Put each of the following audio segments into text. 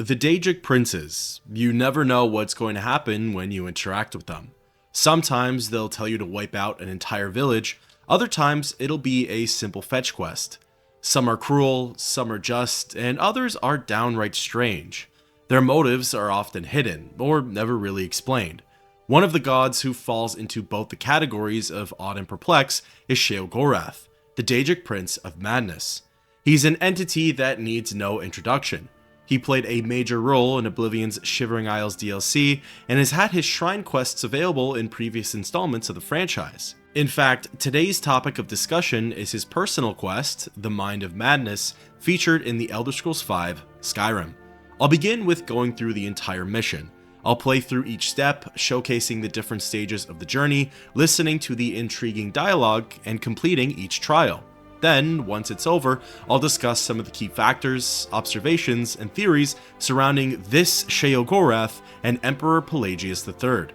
The Daedric Princes. You never know what's going to happen when you interact with them. Sometimes they'll tell you to wipe out an entire village, other times it'll be a simple fetch quest. Some are cruel, some are just, and others are downright strange. Their motives are often hidden, or never really explained. One of the gods who falls into both the categories of odd and perplex is Sheogorath, the Daedric Prince of Madness. He's an entity that needs no introduction. He played a major role in Oblivion's Shivering Isles DLC and has had his shrine quests available in previous installments of the franchise. In fact, today's topic of discussion is his personal quest, the Mind of Madness, featured in the Elder Scrolls V, Skyrim. I'll begin with going through the entire mission. I'll play through each step, showcasing the different stages of the journey, listening to the intriguing dialogue, and completing each trial. Then, once it's over, I'll discuss some of the key factors, observations, and theories surrounding this Sheogorath and Emperor Pelagius III.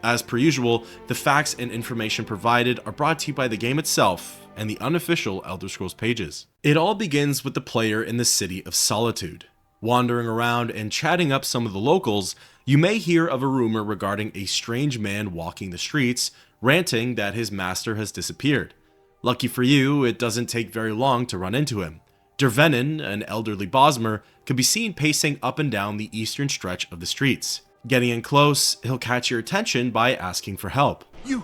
As per usual, the facts and information provided are brought to you by the game itself and the unofficial Elder Scrolls pages. It all begins with the player in the City of Solitude. Wandering around and chatting up some of the locals, you may hear of a rumor regarding a strange man walking the streets, ranting that his master has disappeared. Lucky for you, it doesn't take very long to run into him. Dervenin, an elderly Bosmer, can be seen pacing up and down the eastern stretch of the streets. Getting in close, he'll catch your attention by asking for help. You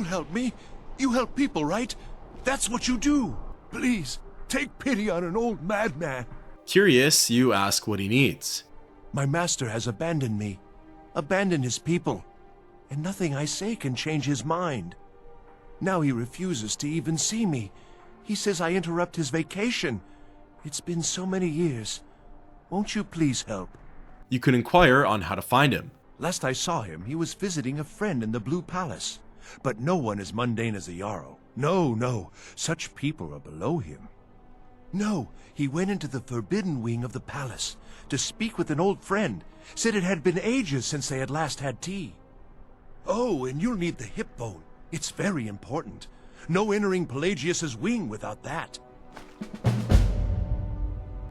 help me? You help people, right? That's what you do. Please, take pity on an old madman. Curious, you ask what he needs. My master has abandoned me, abandoned his people, and nothing I say can change his mind. Now he refuses to even see me. He says I interrupt his vacation. It's been so many years. Won't you please help? You can inquire on how to find him. Last I saw him, he was visiting a friend in the Blue Palace. But no one as mundane as a Jarl. No, such people are below him. No, he went into the forbidden wing of the palace to speak with an old friend. Said it had been ages since they had last had tea. Oh, and you'll need the hip bone. It's very important. No entering Pelagius's wing without that.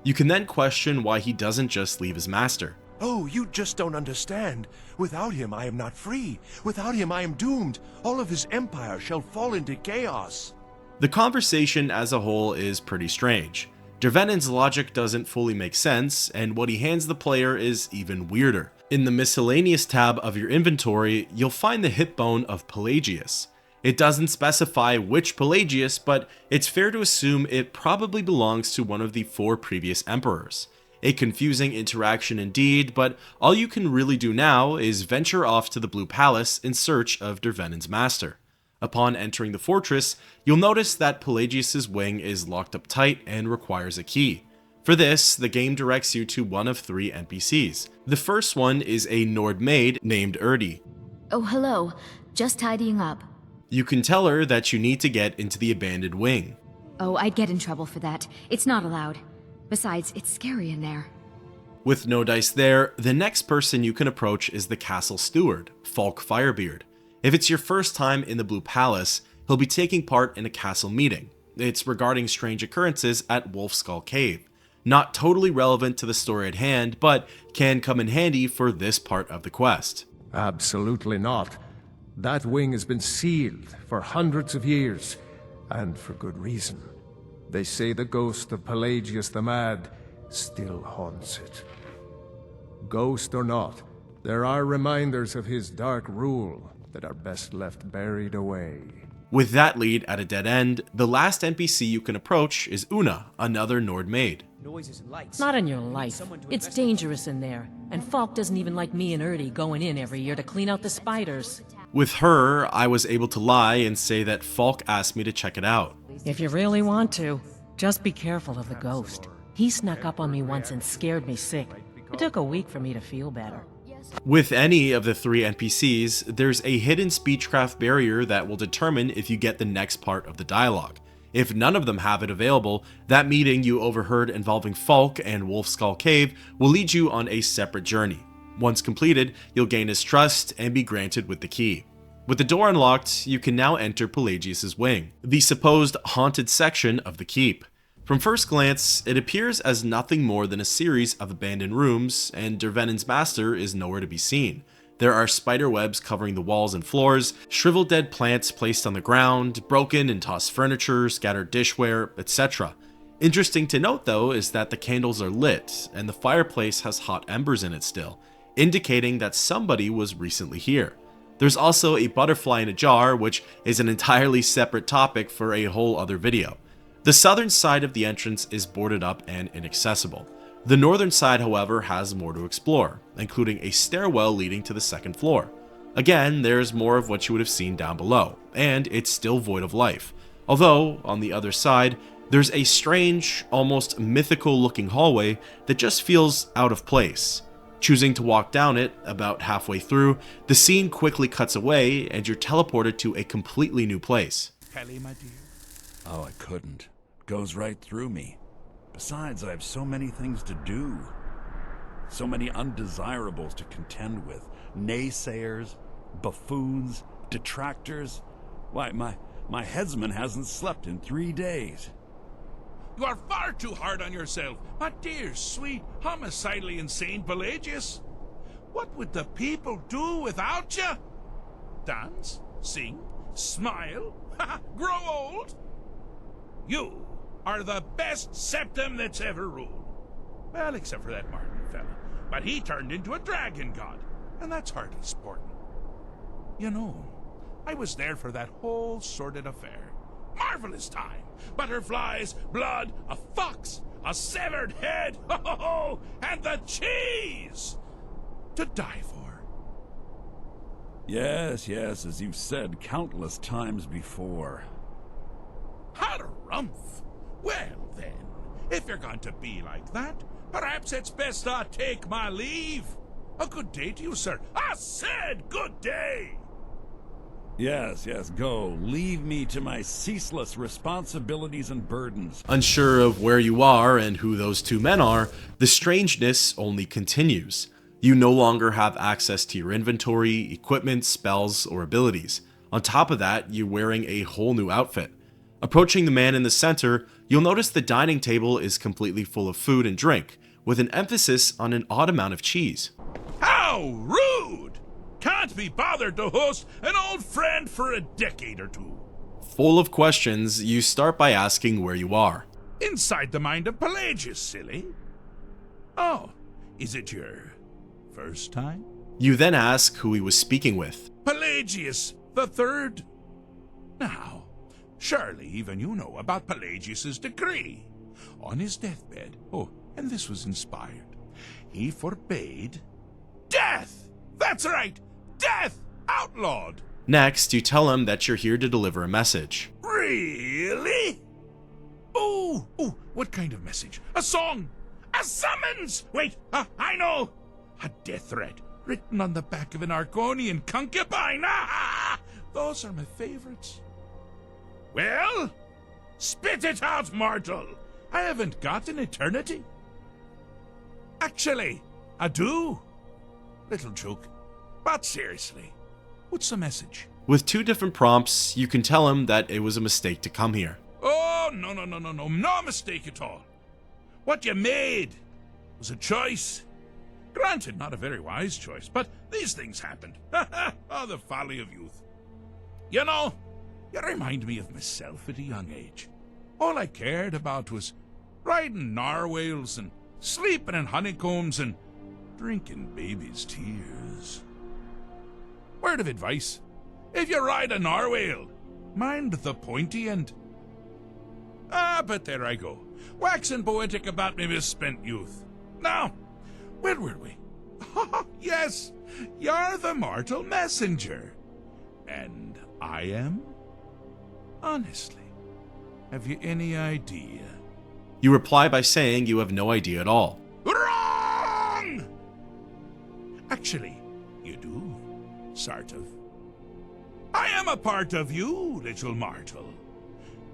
You can then question why he doesn't just leave his master. Oh, you just don't understand. Without him I am not free. Without him I am doomed. All of his empire shall fall into chaos. The conversation as a whole is pretty strange. Dervenin's logic doesn't fully make sense, and what he hands the player is even weirder. In the miscellaneous tab of your inventory, you'll find the hip bone of Pelagius. It doesn't specify which Pelagius, but it's fair to assume it probably belongs to one of the 4 previous emperors. A confusing interaction indeed, but all you can really do now is venture off to the Blue Palace in search of Dervenin's master. Upon entering the fortress, you'll notice that Pelagius's wing is locked up tight and requires a key. For this, the game directs you to one of 3 NPCs. The first one is a Nord maid named Erdi. Oh, hello. Just tidying up. You can tell her that you need to get into the abandoned wing. Oh, I'd get in trouble for that. It's not allowed. Besides, it's scary in there. With no dice there, the next person you can approach is the castle steward, Falk Firebeard. If it's your first time in the Blue Palace, he'll be taking part in a castle meeting. It's regarding strange occurrences at Wolfskull Cave. Not totally relevant to the story at hand, but can come in handy for this part of the quest. Absolutely not. That wing has been sealed for hundreds of years, and for good reason. They say the ghost of Pelagius the Mad still haunts it. Ghost or not, there are reminders of his dark rule that are best left buried away. With that lead at a dead end, the last NPC you can approach is Una, another Nord maid. Noises and lights. Not in your life. It's dangerous in there, and Falk doesn't even like me and Erdi going in every year to clean out the spiders. With her, I was able to lie and say that Falk asked me to check it out. If you really want to, just be careful of the ghost. He snuck up on me once and scared me sick. It took a week for me to feel better. With any of the 3 NPCs, there's a hidden speechcraft barrier that will determine if you get the next part of the dialogue. If none of them have it available, that meeting you overheard involving Falk and Wolfskull Cave will lead you on a separate journey. Once completed, you'll gain his trust and be granted with the key. With the door unlocked, you can now enter Pelagius's wing, the supposed haunted section of the keep. From first glance, it appears as nothing more than a series of abandoned rooms, and Dervenen's master is nowhere to be seen. There are spider webs covering the walls and floors, shriveled dead plants placed on the ground, broken and tossed furniture, scattered dishware, etc. Interesting to note though is that the candles are lit, and the fireplace has hot embers in it still, indicating that somebody was recently here. There's also a butterfly in a jar, which is an entirely separate topic for a whole other video. The southern side of the entrance is boarded up and inaccessible. The northern side, however, has more to explore, including a stairwell leading to the second floor. Again, there's more of what you would have seen down below, and it's still void of life. Although, on the other side, there's a strange, almost mythical looking hallway that just feels out of place. Choosing to walk down it, about halfway through, the scene quickly cuts away and you're teleported to a completely new place. Kelly, my dear? Oh, I couldn't. Goes right through me. Besides, I have so many things to do. So many undesirables to contend with. Naysayers, buffoons, detractors. Why, my headsman hasn't slept in 3 days. You are far too hard on yourself, my dear, sweet, homicidally insane Pelagius. What would the people do without you? Dance? Sing? Smile? Grow old? You are the best septum that's ever ruled. Well, except for that Martin fella. But he turned into a dragon god, and that's hardly sporting. You know, I was there for that whole sordid affair. Marvelous time. Butterflies, blood, a fox, a severed head, and the cheese to die for. Yes, as you've said countless times before. Harumph! Well then, if you're going to be like that, perhaps it's best I take my leave. A good day to you, sir. I said good day! Yes, go. Leave me to my ceaseless responsibilities and burdens. Unsure of where you are and who those two men are, the strangeness only continues. You no longer have access to your inventory, equipment, spells, or abilities. On top of that, you're wearing a whole new outfit. Approaching the man in the center, you'll notice the dining table is completely full of food and drink, with an emphasis on an odd amount of cheese. How rude! Can't be bothered to host an old friend for a decade or two. Full of questions, you start by asking where you are. Inside the mind of Pelagius, silly. Oh, is it your first time? You then ask who he was speaking with. Pelagius the Third. Now, surely even you know about Pelagius's decree. On his deathbed, and this was inspired, he forbade death! That's right! Death! Outlawed! Next, you tell him that you're here to deliver a message. Really? Oh, what kind of message? A song? A summons! Wait, I know! A death threat written on the back of an Argonian concubine! Those are my favorites. Well, spit it out, mortal! I haven't got an eternity. Actually, I do. Little joke. But seriously, what's the message? With 2 different prompts, you can tell him that it was a mistake to come here. Oh, no. No mistake at all. What you made was a choice. Granted, not a very wise choice, but these things happened. Oh, the folly of youth. You know, you remind me of myself at a young age. All I cared about was riding narwhals and sleeping in honeycombs and drinking babies' tears. Word of advice: if you ride a narwhal, mind the pointy end. But there I go, waxing poetic about my misspent youth. Now, where were we? Yes, you're the mortal messenger. And I am? Honestly, have you any idea? You reply by saying you have no idea at all. Wrong! Actually, you do, sort of. I am a part of you, little mortal.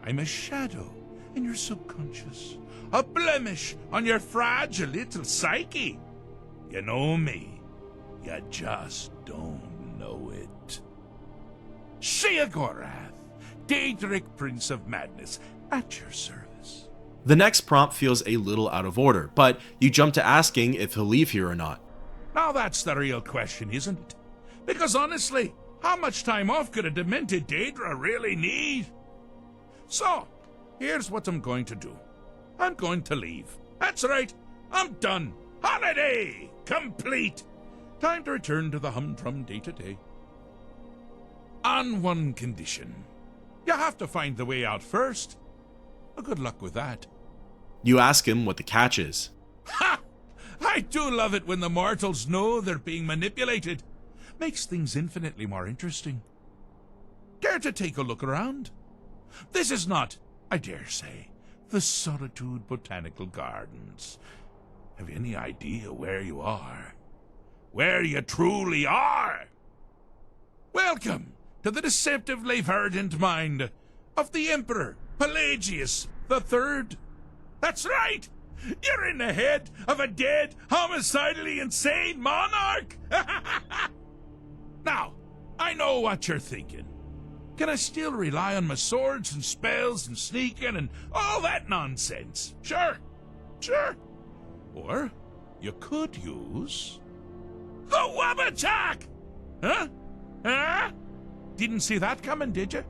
I'm a shadow in your subconscious, a blemish on your fragile little psyche. You know me, you just don't know it. Sheogorath, Daedric Prince of Madness, at your service. The next prompt feels a little out of order, but you jump to asking if he'll leave here or not. Now that's the real question, isn't it? Because honestly, how much time off could a demented Daedra really need? So, here's what I'm going to do. I'm going to leave. That's right, I'm done. Holiday complete. Time to return to the humdrum day-to-day. On one condition. You have to find the way out first. Good luck with that. You ask him what the catch is. Ha! I do love it when the mortals know they're being manipulated. Makes things infinitely more interesting. Care to take a look around? This is not, I dare say, the Solitude Botanical Gardens. Have you any idea where you are? Where you truly are? Welcome to the deceptively verdant mind of the Emperor Pelagius III. That's right! You're in the head of a dead, homicidally insane monarch! Now, I know what you're thinking. Can I still rely on my swords and spells and sneaking and all that nonsense? Sure. Or you could use the Wabbajack! Huh? Didn't see that coming, did you?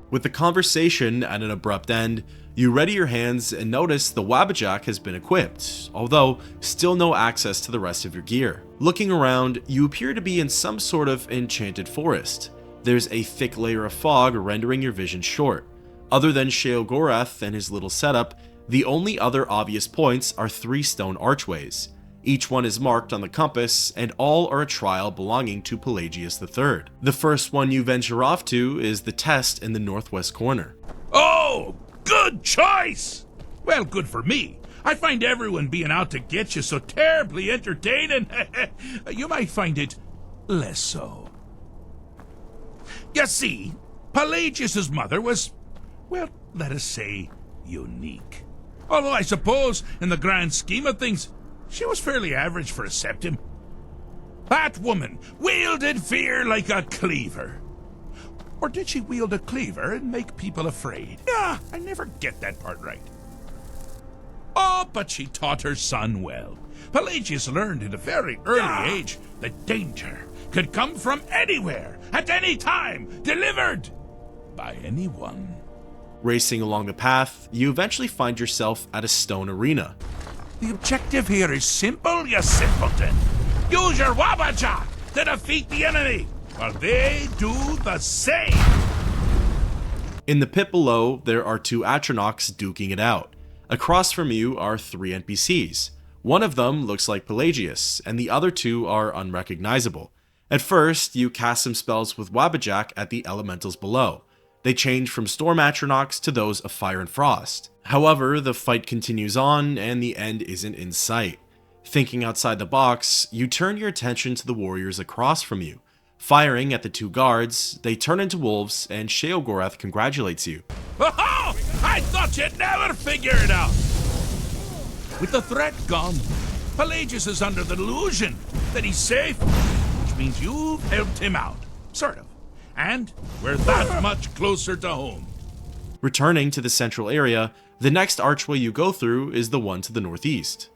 With the conversation at an abrupt end, you ready your hands and notice the Wabbajack has been equipped, although still no access to the rest of your gear. Looking around, you appear to be in some sort of enchanted forest. There's a thick layer of fog rendering your vision short. Other than Sheogorath and his little setup, the only other obvious points are 3 stone archways. Each one is marked on the compass, and all are a trial belonging to Pelagius III. The first one you venture off to is the test in the northwest corner. Oh, good choice! Well, good for me. I find everyone being out to get you so terribly entertaining. You might find it less so. You see, Pelagius's mother was, well, let us say, unique. Although I suppose, in the grand scheme of things, she was fairly average for a septim. That woman wielded fear like a cleaver. Or did she wield a cleaver and make people afraid? Yeah, I never get that part right. Oh, but she taught her son well. Pelagius learned at a very early age that danger could come from anywhere, at any time, delivered by anyone. Racing along the path, you eventually find yourself at a stone arena. The objective here is simple, you simpleton. Use your Wabbajack to defeat the enemy, while they do the same. In the pit below, there are 2 Atronachs duking it out. Across from you are 3 NPCs. One of them looks like Pelagius, and the other 2 are unrecognizable. At first, you cast some spells with Wabbajack at the elementals below. They change from storm Atronachs to those of fire and frost. However, the fight continues on, and the end isn't in sight. Thinking outside the box, you turn your attention to the warriors across from you. Firing at the 2 guards, they turn into wolves, and Sheogorath congratulates you. Oh, I thought you'd never figure it out! With the threat gone, Pelagius is under the delusion that he's safe, which means you've helped him out. Sort of. And we're that much closer to home. Returning to the central area, the next archway you go through is the one to the northeast.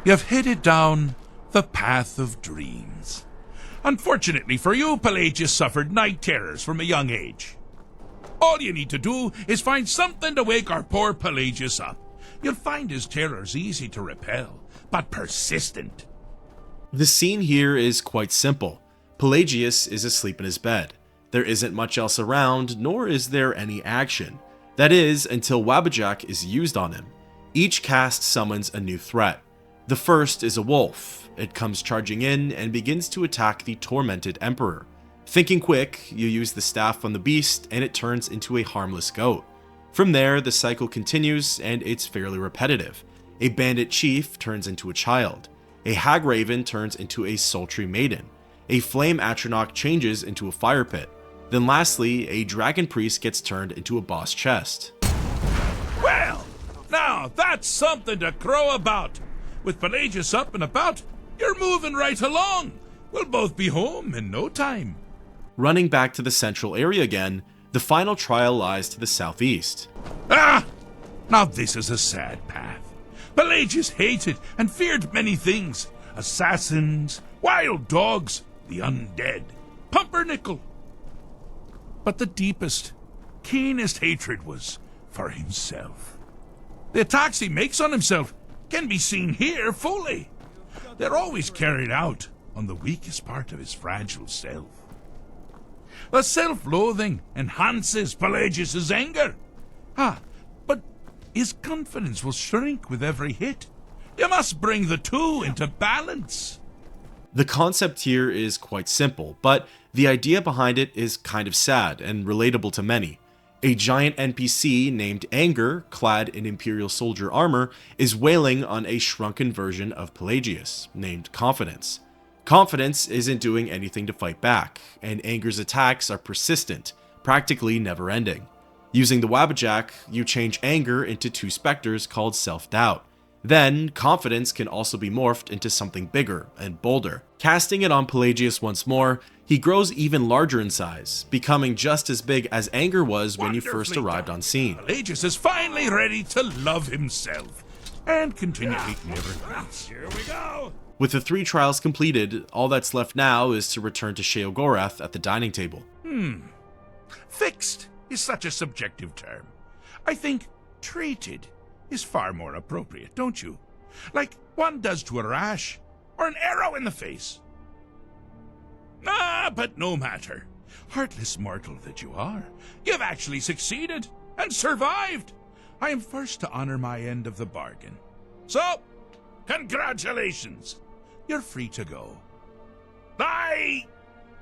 You've headed down the path of dreams. Unfortunately for you, Pelagius suffered night terrors from a young age. All you need to do is find something to wake our poor Pelagius up. You'll find his terrors easy to repel, but persistent. The scene here is quite simple. Pelagius is asleep in his bed. There isn't much else around, nor is there any action. That is, until Wabbajack is used on him. Each cast summons a new threat. The first is a wolf. It comes charging in and begins to attack the tormented Emperor. Thinking quick, you use the staff on the beast and it turns into a harmless goat. From there, the cycle continues and it's fairly repetitive. A bandit chief turns into a child. A hag raven turns into a sultry maiden. A flame atronach changes into a fire pit. Then lastly, a dragon priest gets turned into a boss chest. Well, now that's something to crow about. With Pelagius up and about, you're moving right along. We'll both be home in no time. Running back to the central area again, the The final trial lies to the southeast. Ah! Now this is a sad path. Pelagius hated and feared many things. Assassins, wild dogs, the undead, pumpernickel. But the deepest, keenest hatred was for himself. The attacks he makes on himself can be seen here fully. They're always carried out on the weakest part of his fragile self. The self-loathing enhances Pelagius's anger. But his confidence will shrink with every hit. You must bring the two into balance. The concept here is quite simple, but the idea behind it is kind of sad and relatable to many. A giant NPC named Anger, clad in Imperial soldier armor, is wailing on a shrunken version of Pelagius, named Confidence. Confidence isn't doing anything to fight back, and Anger's attacks are persistent, practically never-ending. Using the Wabbajack, you change Anger into two specters called Self-Doubt. Then, Confidence can also be morphed into something bigger and bolder. Casting it on Pelagius once more, he grows even larger in size, becoming just as big as Anger was when you first arrived on scene. Pelagius is finally ready to love himself and continue hating everyone else. Here we go! With the 3 trials completed, all that's left now is to return to Sheogorath at the dining table. Fixed is such a subjective term. I think treated is far more appropriate, don't you? Like one does to a rash or an arrow in the face. But no matter. Heartless mortal that you are, you've actually succeeded and survived. I am first to honor my end of the bargain. So, congratulations. You're free to go.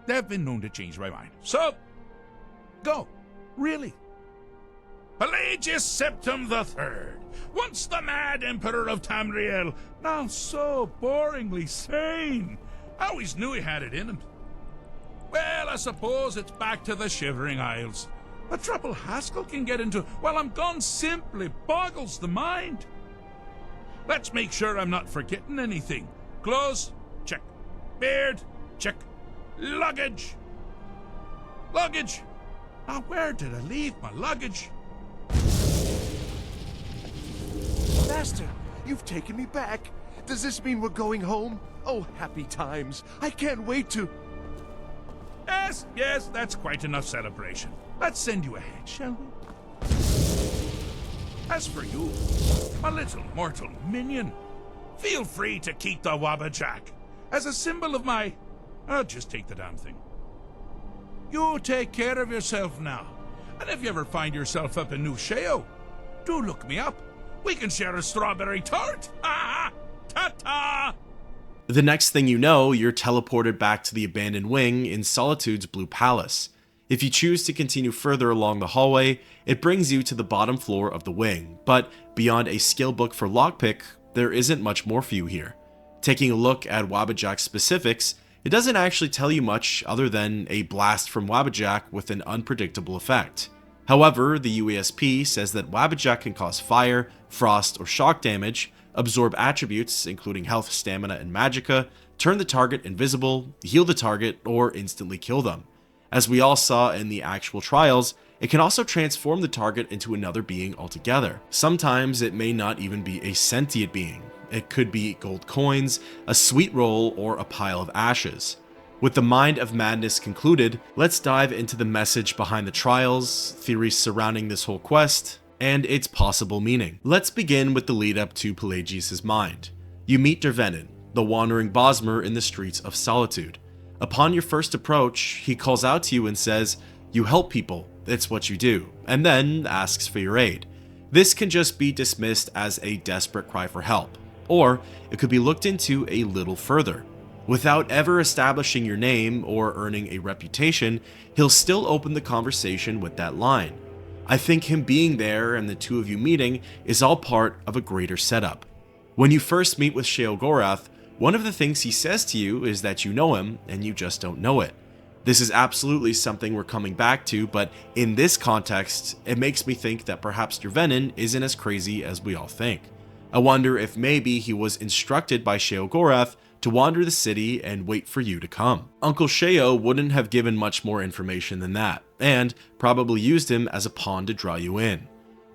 They've been known to change my mind. So, go. Really. Pelagius Septim III, once the mad Emperor of Tamriel, now so boringly sane. I always knew he had it in him. Well, I suppose it's back to the Shivering Isles. The trouble Haskell can get into while I'm gone simply boggles the mind. Let's make sure I'm not forgetting anything. Clothes, check. Beard, check. Luggage. Luggage. Now, where did I leave my luggage? Master, you've taken me back. Does this mean we're going home? Oh, happy times. I can't wait to... Yes, that's quite enough celebration. Let's send you ahead, shall we? As for you, my little mortal minion, feel free to keep the Wabbajack as a symbol of my... I'll just take the damn thing. You take care of yourself now. And if you ever find yourself up in New Sheo, do look me up. We can share a strawberry tart. Ta-ta! The next thing you know, you're teleported back to the abandoned wing in Solitude's Blue Palace. If you choose to continue further along the hallway, it brings you to the bottom floor of the wing, but beyond a skill book for lockpick, there isn't much more for you here. Taking a look at Wabbajack's specifics, it doesn't actually tell you much other than a blast from Wabbajack with an unpredictable effect. However, the UASP says that Wabbajack can cause fire, frost, or shock damage, absorb attributes including health, stamina, and magicka, turn the target invisible, heal the target, or instantly kill them. As we all saw in the actual trials, it can also transform the target into another being altogether. Sometimes it may not even be a sentient being. It could be gold coins, a sweet roll, or a pile of ashes. With the Mind of Madness concluded, let's dive into the message behind the trials, theories surrounding this whole quest, and its possible meaning. Let's begin with the lead up to Pelagius' mind. You meet Dervenin, the wandering Bosmer in the streets of Solitude. Upon your first approach, he calls out to you and says, "You help people, it's what you do," and then asks for your aid. This can just be dismissed as a desperate cry for help, or it could be looked into a little further. Without ever establishing your name or earning a reputation, he'll still open the conversation with that line. I think him being there and the two of you meeting is all part of a greater setup. When you first meet with Sheogorath, one of the things he says to you is that you know him and you just don't know it. This is absolutely something we're coming back to, but in this context, it makes me think that perhaps Dervenin isn't as crazy as we all think. I wonder if maybe he was instructed by Sheogorath to wander the city and wait for you to come. Uncle Sheo wouldn't have given much more information than that, and probably used him as a pawn to draw you in.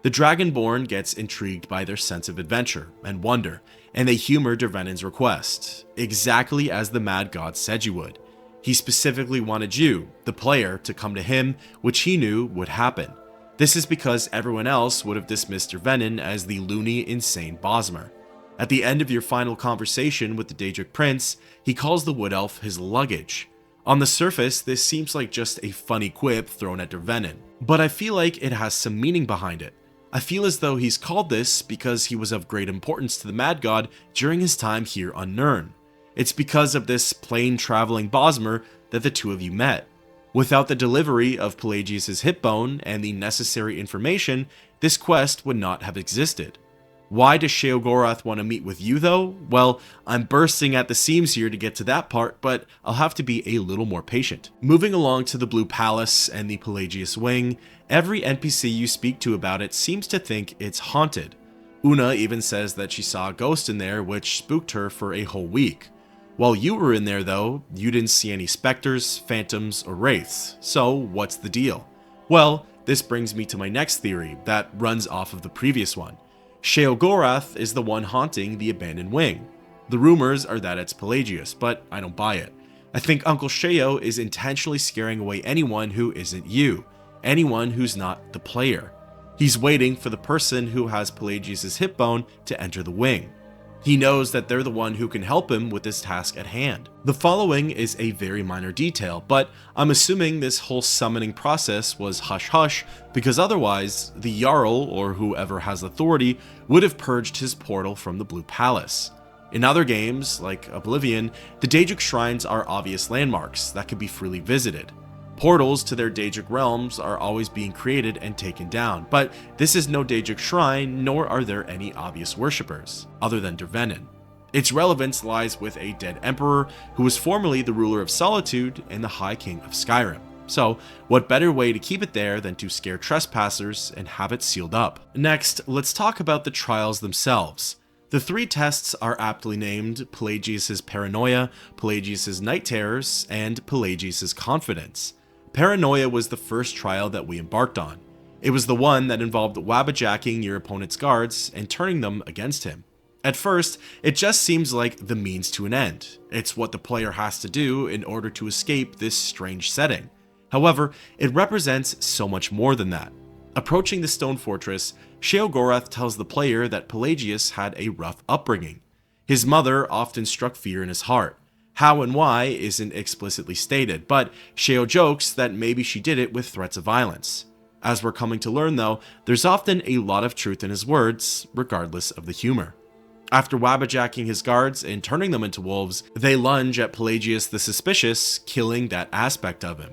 The Dragonborn gets intrigued by their sense of adventure and wonder, and they humor Dervenen's request, exactly as the Mad God said you would. He specifically wanted you, the player, to come to him, which he knew would happen. This is because everyone else would have dismissed Dervenen as the loony, insane Bosmer. At the end of your final conversation with the Daedric Prince, he calls the Wood Elf his luggage. On the surface, this seems like just a funny quip thrown at Dervenen, but I feel like it has some meaning behind it. I feel as though he's called this because he was of great importance to the Mad God during his time here on Nirn. It's because of this plain traveling Bosmer that the two of you met. Without the delivery of Pelagius' hip bone and the necessary information, this quest would not have existed. Why does Sheogorath want to meet with you though? Well, I'm bursting at the seams here to get to that part, but I'll have to be a little more patient. Moving along to the Blue Palace and the Pelagius Wing, every NPC you speak to about it seems to think it's haunted. Una even says that she saw a ghost in there which spooked her for a whole week. While you were in there though, you didn't see any specters, phantoms, or wraiths. So what's the deal? Well, this brings me to my next theory that runs off of the previous one. Sheogorath is the one haunting the abandoned wing. The rumors are that it's Pelagius, but I don't buy it. I think Uncle Sheo is intentionally scaring away anyone who isn't you, anyone who's not the player. He's waiting for the person who has Pelagius' hip bone to enter the wing. He knows that they're the one who can help him with this task at hand. The following is a very minor detail, but I'm assuming this whole summoning process was hush-hush because otherwise, the Jarl, or whoever has authority, would have purged his portal from the Blue Palace. In other games, like Oblivion, the Daedric Shrines are obvious landmarks that can be freely visited. Portals to their Daedric realms are always being created and taken down, but this is no Daedric shrine, nor are there any obvious worshippers, other than Dervenen. Its relevance lies with a dead emperor who was formerly the ruler of Solitude and the High King of Skyrim. So, what better way to keep it there than to scare trespassers and have it sealed up? Next, let's talk about the trials themselves. The three tests are aptly named Pelagius' Paranoia, Pelagius' Night Terrors, and Pelagius' Confidence. Paranoia was the first trial that we embarked on. It was the one that involved wabbajacking your opponent's guards and turning them against him. At first, it just seems like the means to an end. It's what the player has to do in order to escape this strange setting. However, it represents so much more than that. Approaching the stone fortress, Sheogorath tells the player that Pelagius had a rough upbringing. His mother often struck fear in his heart. How and why isn't explicitly stated, but Sheo jokes that maybe she did it with threats of violence. As we're coming to learn though, there's often a lot of truth in his words, regardless of the humor. After wabbajacking his guards and turning them into wolves, they lunge at Pelagius the Suspicious, killing that aspect of him.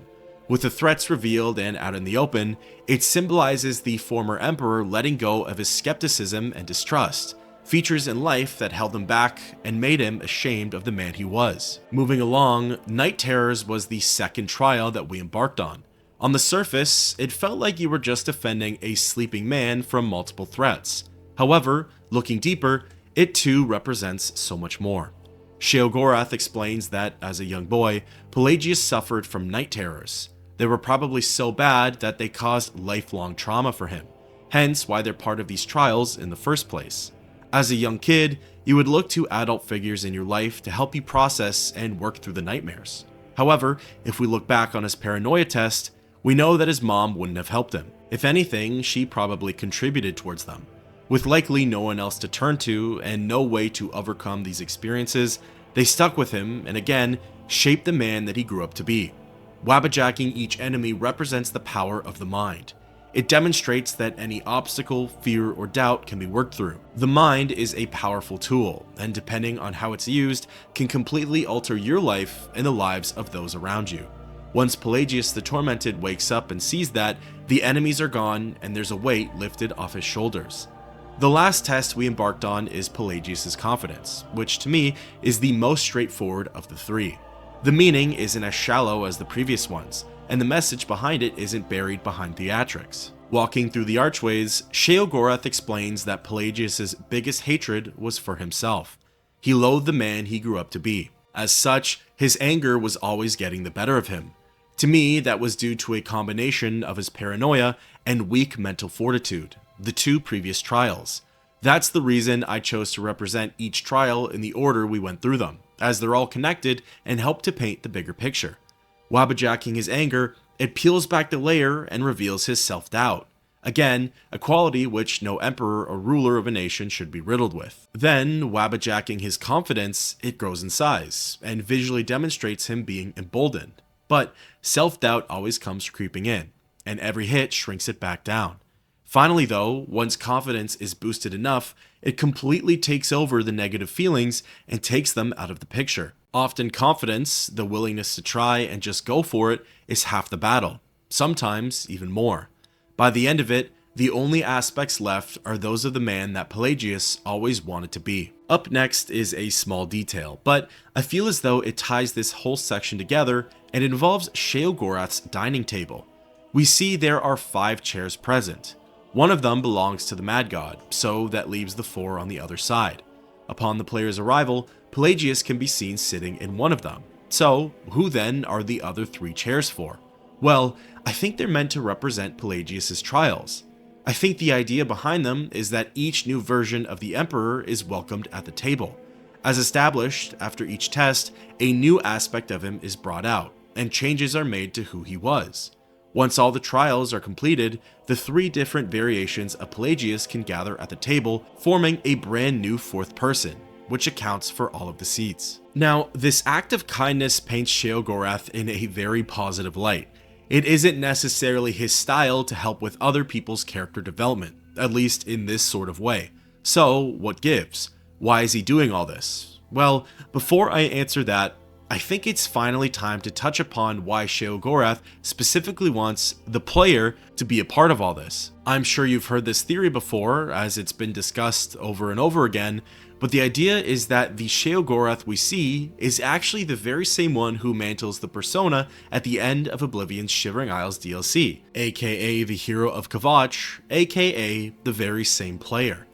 With the threats revealed and out in the open, it symbolizes the former emperor letting go of his skepticism and distrust, features in life that held him back and made him ashamed of the man he was. Moving along, Night Terrors was the second trial that we embarked on. On the surface, it felt like you were just defending a sleeping man from multiple threats. However, looking deeper, it too represents so much more. Sheogorath explains that, as a young boy, Pelagius suffered from night terrors. They were probably so bad that they caused lifelong trauma for him, hence why they're part of these trials in the first place. As a young kid, you would look to adult figures in your life to help you process and work through the nightmares. However, if we look back on his paranoia test, we know that his mom wouldn't have helped him. If anything, she probably contributed towards them. With likely no one else to turn to and no way to overcome these experiences, they stuck with him and again, shaped the man that he grew up to be. Wabbajacking each enemy represents the power of the mind. It demonstrates that any obstacle, fear, or doubt can be worked through. The mind is a powerful tool, and depending on how it's used, can completely alter your life and the lives of those around you. Once Pelagius the Tormented wakes up and sees that, the enemies are gone and there's a weight lifted off his shoulders. The last test we embarked on is Pelagius' Confidence, which to me is the most straightforward of the three. The meaning isn't as shallow as the previous ones, and the message behind it isn't buried behind theatrics. Walking through the archways, Sheogorath explains that Pelagius' biggest hatred was for himself. He loathed the man he grew up to be. As such, his anger was always getting the better of him. To me, that was due to a combination of his paranoia and weak mental fortitude, the two previous trials. That's the reason I chose to represent each trial in the order we went through them, as they're all connected and help to paint the bigger picture. Wabajacking his anger, it peels back the layer and reveals his self-doubt. Again, a quality which no emperor or ruler of a nation should be riddled with. Then, wabajacking his confidence, it grows in size, and visually demonstrates him being emboldened. But self-doubt always comes creeping in, and every hit shrinks it back down. Finally though, once confidence is boosted enough, it completely takes over the negative feelings and takes them out of the picture. Often confidence, the willingness to try and just go for it, is half the battle, sometimes even more. By the end of it, the only aspects left are those of the man that Pelagius always wanted to be. Up next is a small detail, but I feel as though it ties this whole section together, and it involves Sheogorath's dining table. We see there are 5 chairs present. One of them belongs to the Mad God, so that leaves the 4 on the other side. Upon the player's arrival, Pelagius can be seen sitting in one of them. So, who then are the other 3 chairs for? Well, I think they're meant to represent Pelagius's trials. I think the idea behind them is that each new version of the Emperor is welcomed at the table. As established, after each test, a new aspect of him is brought out, and changes are made to who he was. Once all the trials are completed, the 3 different variations of Pelagius can gather at the table, forming a brand new 4th person, which accounts for all of the seats. Now, this act of kindness paints Sheogorath in a very positive light. It isn't necessarily his style to help with other people's character development, at least in this sort of way. So, what gives? Why is he doing all this? Well, before I answer that, I think it's finally time to touch upon why Sheogorath specifically wants the player to be a part of all this. I'm sure you've heard this theory before, as it's been discussed over and over again, but the idea is that the Sheogorath we see is actually the very same one who mantles the persona at the end of Oblivion's Shivering Isles DLC, aka the hero of Kvatch, aka the very same player.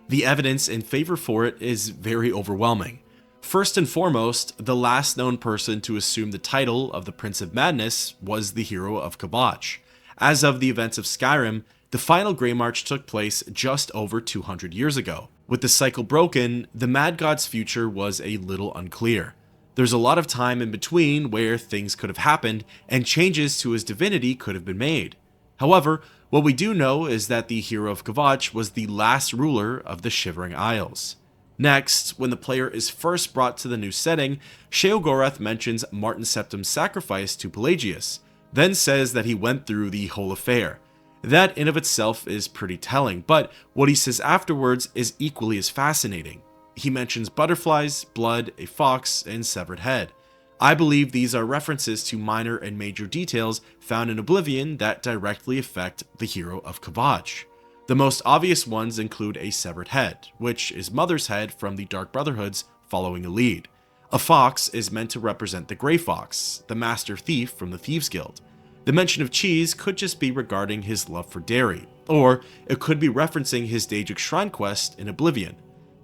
The evidence in favor for it is very overwhelming. First and foremost, the last known person to assume the title of the Prince of Madness was the hero of Kvatch. As of the events of Skyrim, the final Grey March took place just over 200 years ago. With the cycle broken, the Mad God's future was a little unclear. There's a lot of time in between where things could have happened and changes to his divinity could have been made. However, what we do know is that the hero of Kvatch was the last ruler of the Shivering Isles. Next, when the player is first brought to the new setting, Sheogorath mentions Martin Septim's sacrifice to Pelagius, then says that he went through the whole affair. That in of itself is pretty telling, but what he says afterwards is equally as fascinating. He mentions butterflies, blood, a fox, and severed head. I believe these are references to minor and major details found in Oblivion that directly affect the hero of Kvatch. The most obvious ones include a severed head, which is Mother's head from the Dark Brotherhood's following a lead. A fox is meant to represent the Grey Fox, the master thief from the Thieves Guild. The mention of cheese could just be regarding his love for dairy, or it could be referencing his Daedric Shrine quest in Oblivion.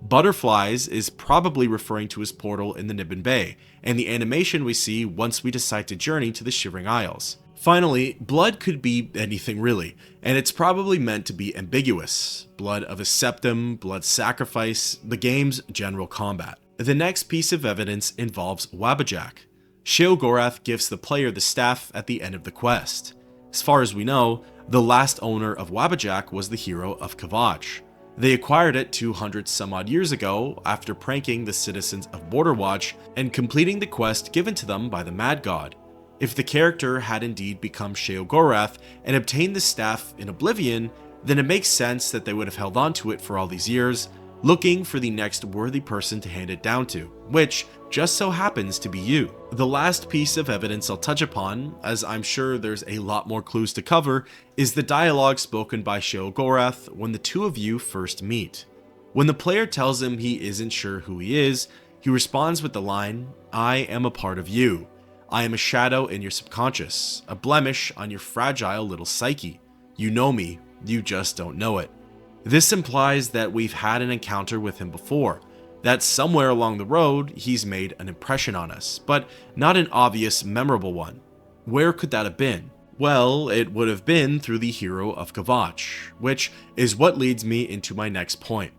Butterflies is probably referring to his portal in the Niben Bay, and the animation we see once we decide to journey to the Shivering Isles. Finally, blood could be anything really, and it's probably meant to be ambiguous. Blood of a septim, blood sacrifice, the game's general combat. The next piece of evidence involves Wabajak. Sheogorath gives the player the staff at the end of the quest. As far as we know, the last owner of Wabajak was the hero of Kvatch. They acquired it 200 some odd years ago after pranking the citizens of Borderwatch and completing the quest given to them by the Mad God. If the character had indeed become Sheogorath and obtained the staff in Oblivion, then it makes sense that they would have held on to it for all these years, looking for the next worthy person to hand it down to, which just so happens to be you. The last piece of evidence I'll touch upon, as I'm sure there's a lot more clues to cover, is the dialogue spoken by Sheogorath when the two of you first meet. When the player tells him he isn't sure who he is, he responds with the line, "I am a part of you. I am a shadow in your subconscious, a blemish on your fragile little psyche. You know me, you just don't know it." This implies that we've had an encounter with him before. that somewhere along the road he's made an impression on us, but not an obvious, memorable one. Where could that have been? Well, it would have been through the hero of Kvatch, which is what leads me into my next point.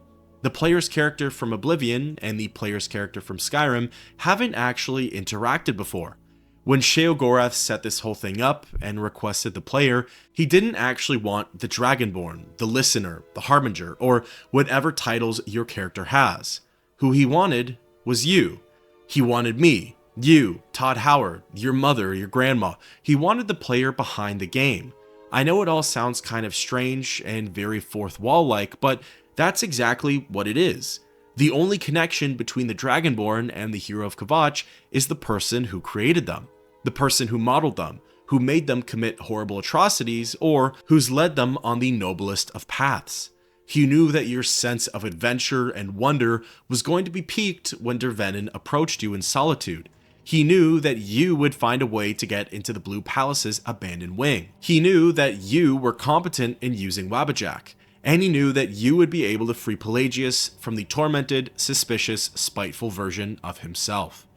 The player's character from Oblivion and the player's character from Skyrim haven't actually interacted before. When Sheogorath set this whole thing up and requested the player, he didn't actually want the Dragonborn, the Listener, the Harbinger, or whatever titles your character has. Who he wanted was you. He wanted me, you, Todd Howard, your mother, your grandma. He wanted the player behind the game. I know it all sounds kind of strange and very fourth wall-like, but that's exactly what it is. The only connection between the Dragonborn and the hero of Kvatch is the person who created them, the person who modeled them, who made them commit horrible atrocities, or who's led them on the noblest of paths. He knew that your sense of adventure and wonder was going to be piqued when Dervenin approached you in solitude. He knew that you would find a way to get into the Blue Palace's abandoned wing. He knew that you were competent in using Wabbajack, and he knew that you would be able to free Pelagius from the tormented, suspicious, spiteful version of himself.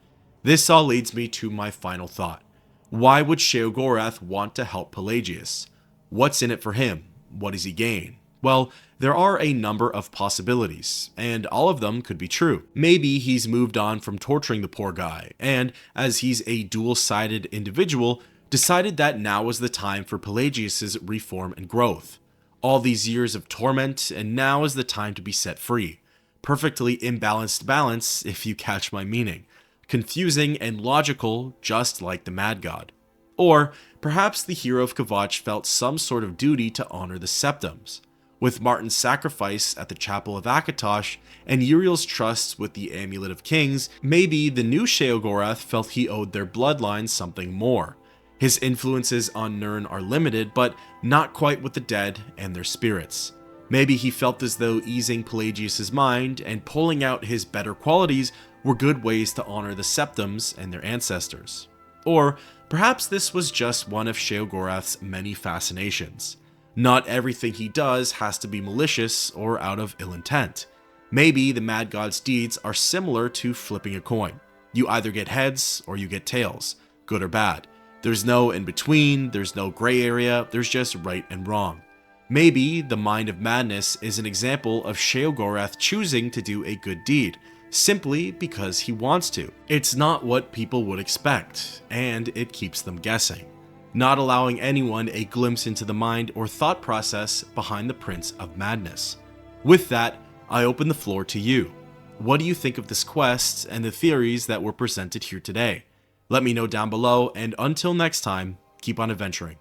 This all leads me to my final thought. Why would Sheogorath want to help Pelagius? What's in it for him? What does he gain? Well, there are a number of possibilities, and all of them could be true. Maybe he's moved on from torturing the poor guy, and as he's a dual-sided individual, decided that now was the time for Pelagius's reform and growth. All these years of torment, and now is the time to be set free. Perfectly imbalanced balance, if you catch my meaning. Confusing and logical, just like the Mad God. Or perhaps the hero of Kvatch felt some sort of duty to honor the Septums. With Martin's sacrifice at the Chapel of Akatosh and Uriel's trust with the Amulet of Kings, maybe the new Sheogorath felt he owed their bloodline something more. His influences on Nirn are limited, but not quite with the dead and their spirits. Maybe he felt as though easing Pelagius's mind and pulling out his better qualities were good ways to honor the Septums and their ancestors. Or perhaps this was just one of Sheogorath's many fascinations. Not everything he does has to be malicious or out of ill intent. Maybe the Mad God's deeds are similar to flipping a coin. You either get heads or you get tails, good or bad. There's no in between, there's no gray area, there's just right and wrong. Maybe the Mind of Madness is an example of Sheogorath choosing to do a good deed, simply because he wants to. It's not what people would expect, and it keeps them guessing, not allowing anyone a glimpse into the mind or thought process behind the Prince of Madness. With that, I open the floor to you. What do you think of this quest and the theories that were presented here today? Let me know down below, and until next time, keep on adventuring.